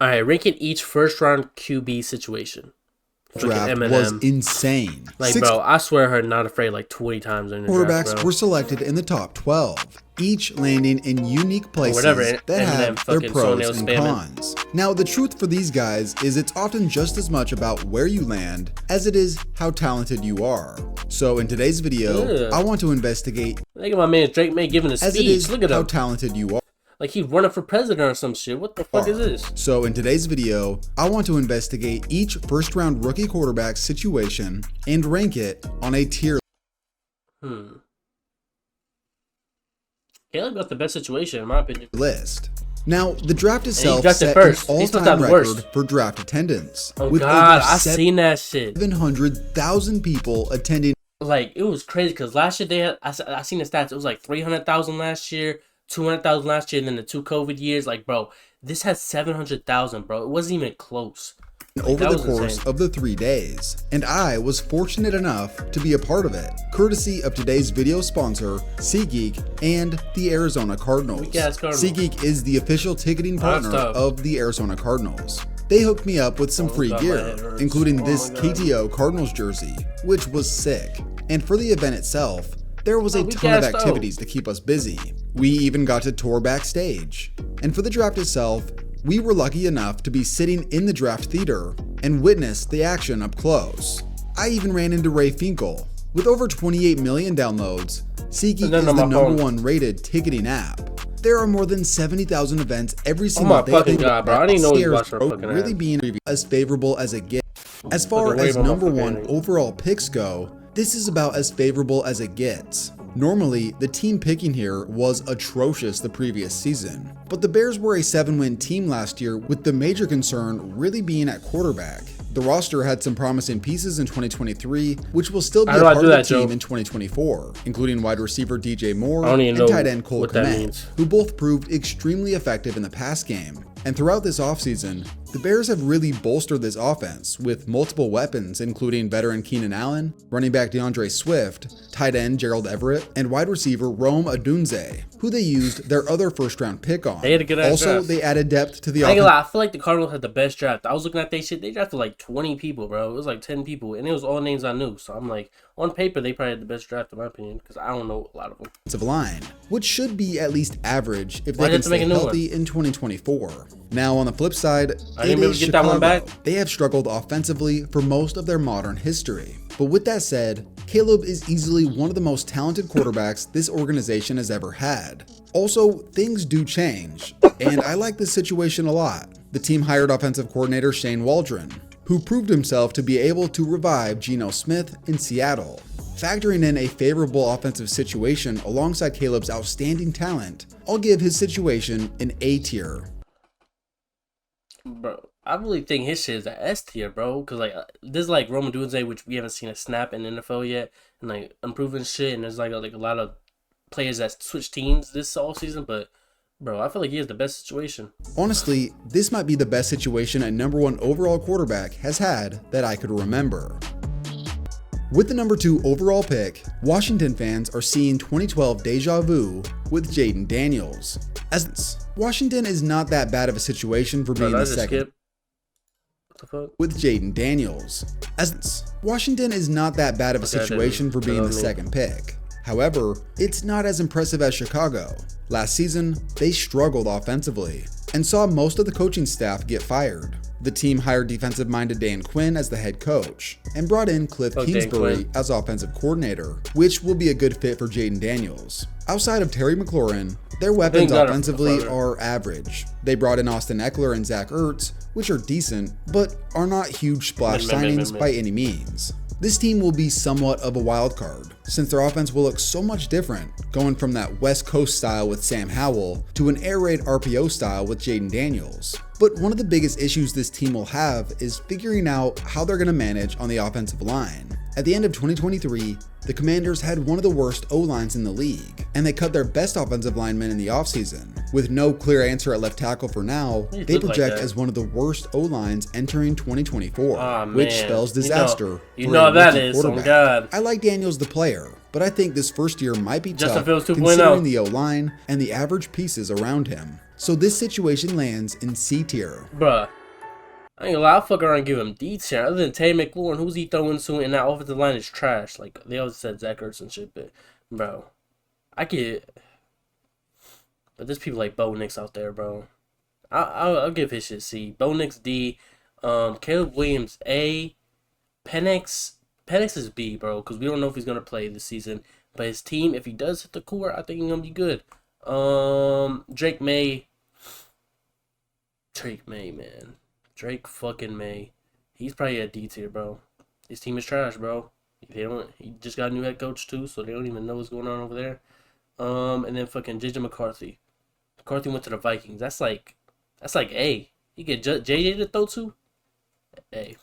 All right, ranking each first round QB situation. Draft was insane. Like, bro, I swear I heard not afraid like 20 times in the draft, Quarterbacks bro. were selected in the top 12, each landing in unique places that have their pros and cons. Now, the truth for these guys is it's often just as much about where you land as it is how talented you are. So in today's video, I want to investigate Look at my man Drake May giving a speech. Look at how him. talented you are. Like he's running for president or some shit. What the fuck is this? So in today's video, I want to investigate each first round rookie quarterback situation and rank it on a tier Caleb got the best situation in my opinion. List. Now, the draft itself set first. an all-time record for draft attendance. Oh god, I seen that shit. 700,000 people attending. Like, it was crazy because last year they had, I seen the stats, it was like 300,000 last year, 200,000 last year, and then the 2 COVID years. Like, bro, this has 700,000, bro. It wasn't even close. Over the course of the 3 days, and I was fortunate enough to be a part of it, courtesy of today's video sponsor, SeatGeek and the Arizona Cardinals. SeatGeek is the official ticketing partner of the Arizona Cardinals. They hooked me up with some free gear, including this KTO Cardinals jersey, which was sick. And for the event itself, there was a ton of activities to keep us busy. We even got to tour backstage. And for the draft itself, we were lucky enough to be sitting in the draft theater and witness the action up close. I even ran into Ray Finkel. With over 28 million downloads, SeatGeek is the #1 rated ticketing app. There are more than 70,000 events every single day. Oh my fucking god, bro. I didn't know you watched our fucking really being as favorable as it gets. As far as #1 overall picks go, this is about as favorable as it gets. Normally, the team picking here was atrocious the previous season, but the Bears were a 7-win team last year, with the major concern really being at quarterback. The roster had some promising pieces in 2023, which will still be a part of the team in 2024, including wide receiver DJ Moore and tight end Cole Kmet, who both proved extremely effective in the pass game. And throughout this offseason, the Bears have really bolstered this offense with multiple weapons, including veteran Keenan Allen, running back DeAndre Swift, tight end Gerald Everett, and wide receiver Rome Odunze, who they used their other first-round pick on. They had a good ass draft. They added depth to the offense. I feel like the Cardinals had the best draft. I was looking at their shit. They drafted like 20 people, bro. It was like 10 people, and it was all names I knew. So I'm like, on paper, they probably had the best draft in my opinion, because I don't know a lot of them. Offensive line, which should be at least average if they can stay healthy in 2024. Now, on the flip side, it is Chicago. They have struggled offensively for most of their modern history. But with that said, Caleb is easily one of the most talented quarterbacks this organization has ever had. Also, things do change, and I like this situation a lot. The team hired offensive coordinator Shane Waldron, who proved himself to be able to revive Geno Smith in Seattle. Factoring in a favorable offensive situation alongside Caleb's outstanding talent, I'll give his situation an A tier. Bro, I really think his shit is an S tier, bro. Cause like this is like Rome Odunze, which we haven't seen a snap in the NFL yet, and like improving shit. And there's like a lot of players that switch teams this all season. But bro, I feel like he has the best situation. Honestly, this might be the best situation a #1 overall quarterback has had that I could remember. With the #2 overall pick, Washington fans are seeing 2012 deja vu with Jaden Daniels. As Washington is not that bad of a situation for being the second. With Jaden Daniels. As Washington is not that bad of a situation for being the second pick. However, it's not as impressive as Chicago. Last season, they struggled offensively and saw most of the coaching staff get fired. The team hired defensive-minded Dan Quinn as the head coach and brought in Cliff Kingsbury as offensive coordinator, which will be a good fit for Jaden Daniels. Outside of Terry McLaurin, their weapons offensively are average. They brought in Austin Eckler and Zach Ertz, which are decent, but are not huge splash signings by any means. This team will be somewhat of a wild card, since their offense will look so much different, going from that West Coast style with Sam Howell to an air raid RPO style with Jaden Daniels. But one of the biggest issues this team will have is figuring out how they're going to manage on the offensive line. At the end of 2023, the Commanders had one of the worst O-lines in the league, and they cut their best offensive lineman in the offseason. With no clear answer at left tackle for now, they project as one of the worst O-lines entering 2024, which spells disaster. You know how that is, oh God. I like Daniels the player, but I think this first year might be Justin tough Fields 2.0. considering the O-line and the average pieces around him. So this situation lands in C tier. Bruh. I ain't gonna lie, I'll fuck around and give him D tier. Other than Tay McLaurin, who's he throwing to? And that offensive line is trash. Like, they always said Zach Ertz and shit, but, bro, I get. But there's people like Bo Nix out there, bro. I'll give his shit C. Bo Nix D. Caleb Williams A. Penix is B, bro, because we don't know if he's gonna play this season. But his team, if he does hit the core, I think he's gonna be good. Drake May, man. Drake fucking May. He's probably a D tier, bro. His team is trash, bro. He just got a new head coach too, so they don't even know what's going on over there. And then fucking JJ McCarthy. McCarthy went to the Vikings. That's like A. You get JJ to throw to? A.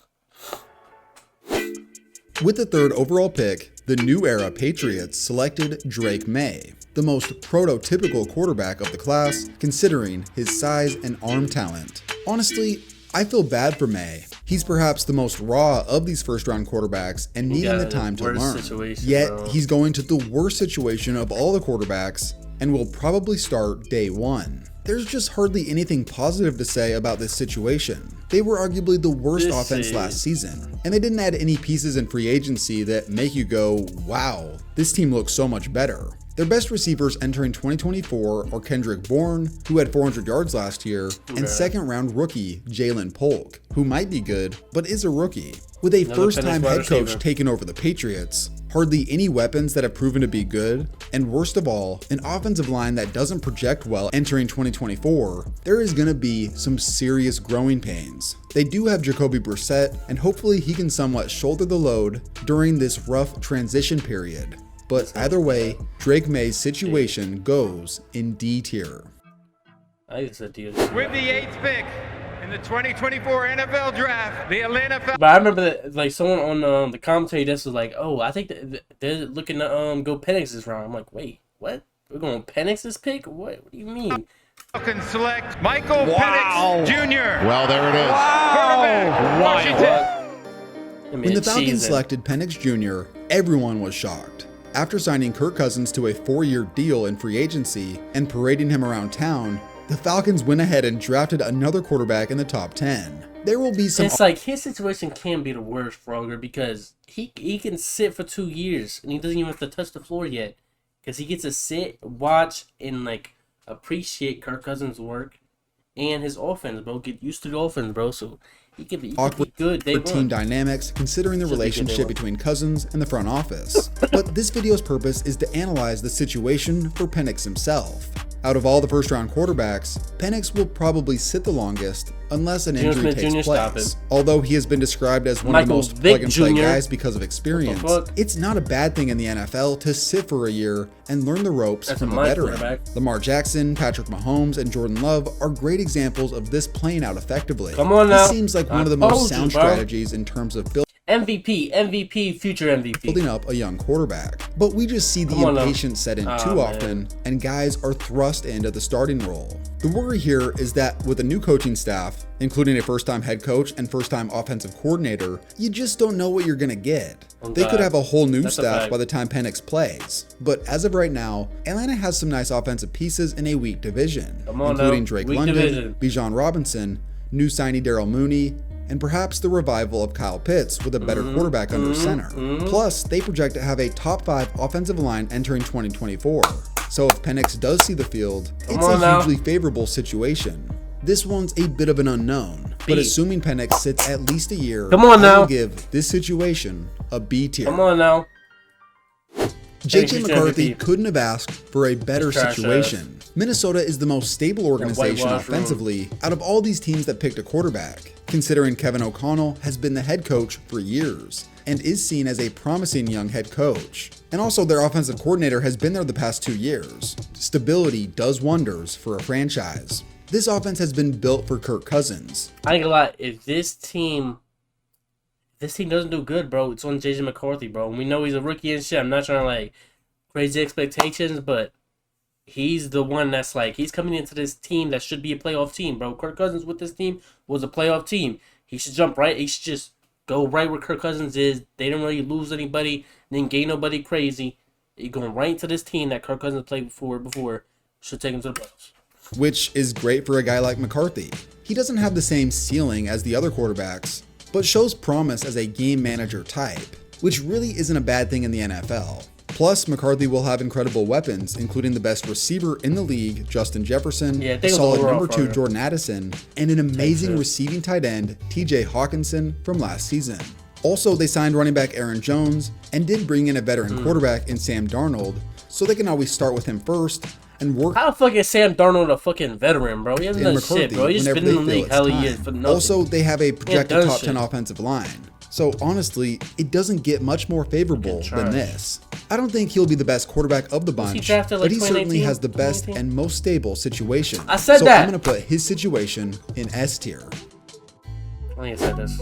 With the 3rd overall pick, the New Era Patriots selected Drake May, the most prototypical quarterback of the class, considering his size and arm talent. Honestly, I feel bad for May. He's perhaps the most raw of these first-round quarterbacks and needing the time to learn. Yet, he's going to the worst situation of all the quarterbacks and will probably start day 1. There's just hardly anything positive to say about this situation. They were arguably the worst offense last season, and they didn't add any pieces in free agency that make you go, wow, this team looks so much better. Their best receivers entering 2024 are Kendrick Bourne, who had 400 yards last year, and second-round rookie Jalen Polk, who might be good, but is a rookie. With a first-time head coach taking over the Patriots, hardly any weapons that have proven to be good, and worst of all, an offensive line that doesn't project well entering 2024, there is going to be some serious growing pains. They do have Jacoby Brissett, and hopefully he can somewhat shoulder the load during this rough transition period. But either way, Drake May's situation goes in D tier. I guess a D. With the 8th pick in the 2024 NFL Draft, the Atlanta Falcons. But I remember that, like, someone on the commentary desk was like, "Oh, I think they're looking to go Penix this round." I'm like, "Wait, what? We're going Penix this pick? What do you mean?" Falcons select Michael Penix Jr. Well, there it is. Quarterback, Washington. When the Falcons selected Penix Jr., everyone was shocked. After signing Kirk Cousins to a 4-year deal in free agency and parading him around town, the Falcons went ahead and drafted another quarterback in the top 10. There will be some... It's like his situation can be the worst, Froger, because he can sit for 2 years and he doesn't even have to touch the floor yet. Because he gets to sit, watch, and like appreciate Kirk Cousins' work and his offense, bro. Get used to the offense, bro. So he could be good. For team dynamics, considering the relationship between Cousins and the front office. But this video's purpose is to analyze the situation for Penix himself. Out of all the first-round quarterbacks, Penix will probably sit the longest unless an injury takes place. Although he has been described as one of the most plug-and-play guys because of experience, it's not a bad thing in the NFL to sit for a year and learn the ropes from a veteran. Lamar Jackson, Patrick Mahomes, and Jordan Love are great examples of this playing out effectively. Come on now. This seems like one of the most sound strategies in terms of building MVP, future MVP. Building up a young quarterback. But we just see the impatience set in too often, and guys are thrust into the starting role. The worry here is that with a new coaching staff, including a first-time head coach and first-time offensive coordinator, you just don't know what you're gonna get. They could have a whole new staff by the time Penix plays. But as of right now, Atlanta has some nice offensive pieces in a weak division, including Drake London, Bijan Robinson, new signee Darrell Mooney, and perhaps the revival of Kyle Pitts with a better quarterback under center. Plus, they project to have a top 5 offensive line entering 2024. So if Penix does see the field, it's a hugely favorable situation. This one's a bit of an unknown, but assuming Penix sits at least a year, I will give this situation a B tier. Come on now. JJ McCarthy couldn't have asked for a better situation. Minnesota is the most stable organization offensively out of all these teams that picked a quarterback, considering Kevin O'Connell has been the head coach for years and is seen as a promising young head coach. And also their offensive coordinator has been there the past 2 years. Stability does wonders for a franchise. This offense has been built for Kirk Cousins. I ain't gonna lie, if this team doesn't do good, bro, it's on JJ McCarthy, bro. And we know he's a rookie and shit. I'm not trying to like crazy expectations, but he's the one that's like, he's coming into this team that should be a playoff team, bro. Kirk Cousins with this team was a playoff team. He should jump right. He should just go right where Kirk Cousins is. They didn't really lose anybody. Didn't gain nobody crazy. You're going right into this team that Kirk Cousins played before should take him to the playoffs. Which is great for a guy like McCarthy. He doesn't have the same ceiling as the other quarterbacks, but shows promise as a game manager type, which really isn't a bad thing in the NFL. Plus, McCarthy will have incredible weapons, including the best receiver in the league, Justin Jefferson, a solid number 2 Jordan Addison, and an amazing receiving tight end, TJ Hawkinson, from last season. Also, they signed running back Aaron Jones and did bring in a veteran quarterback in Sam Darnold, so they can always start with him first and work. How the fuck is Sam Darnold a fucking veteran, bro? He hasn't done shit, bro. He's just been in the league hell years for nothing. Also, they have a projected top 10 offensive line. So honestly, it doesn't get much more favorable than this. I don't think he'll be the best quarterback of the bunch, but he certainly has the best and most stable situation. I said so that. I'm going to put his situation in S tier. I think I said this.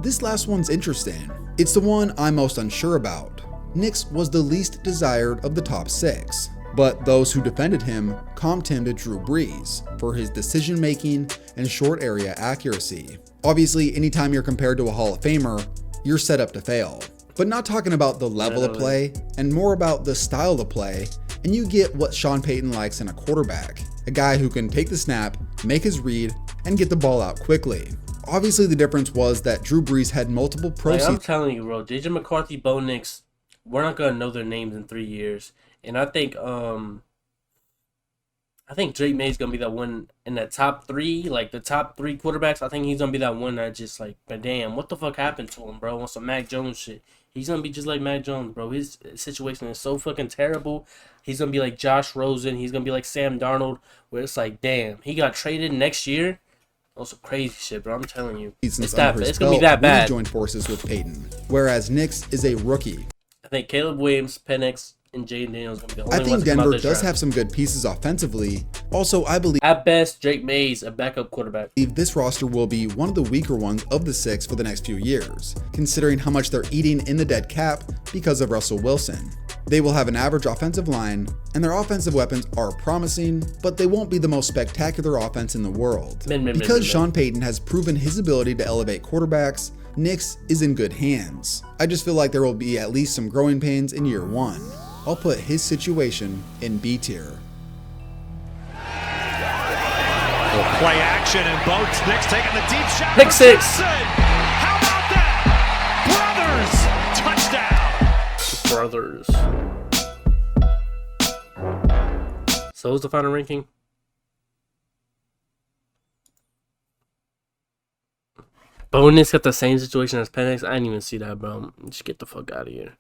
This last one's interesting. It's the one I'm most unsure about. Nix was the least desired of the top 6, but those who defended him comped him to Drew Brees for his decision making and short area accuracy. Obviously, anytime you're compared to a Hall of Famer, you're set up to fail. But not talking about the level of play, and more about the style of play, and you get what Sean Payton likes in a quarterback. A guy who can take the snap, make his read, and get the ball out quickly. Obviously, the difference was that Drew Brees had multiple pro seasons. I'm telling you, bro, JJ McCarthy, Bo Nix, we're not gonna know their names in 3 years. And I think Drake May's gonna be that one in the top 3, like the top 3 quarterbacks. I think he's gonna be that one that just like, but damn, what the fuck happened to him, bro? On some Mac Jones shit. He's gonna be just like Mac Jones, bro. His situation is so fucking terrible. He's gonna be like Josh Rosen. He's gonna be like Sam Darnold, where it's like, damn, he got traded next year. Also crazy shit, bro. I'm telling you, it's gonna be that bad. He joined forces with Peyton, whereas Nix is a rookie. I think Caleb Williams, Penix, and Jaden Daniels gonna be the only I ones think to come out Denver this does draft. have some good pieces offensively. Also, I believe At best, Drake May's a backup quarterback. this roster will be one of the weaker ones of the 6 for the next few years, considering how much they're eating in the dead cap because of Russell Wilson. They will have an average offensive line, and their offensive weapons are promising, but they won't be the most spectacular offense in the world. Because Sean Payton has proven his ability to elevate quarterbacks, Nix is in good hands. I just feel like there will be at least some growing pains in year 1. I'll put his situation in B tier. Play action and Boats Nix taking the deep shot. Pick 6. How about that? Brothers, touchdown. So who's the final ranking? Bonus got the same situation as Penix. I didn't even see that, bro. Just get the fuck out of here.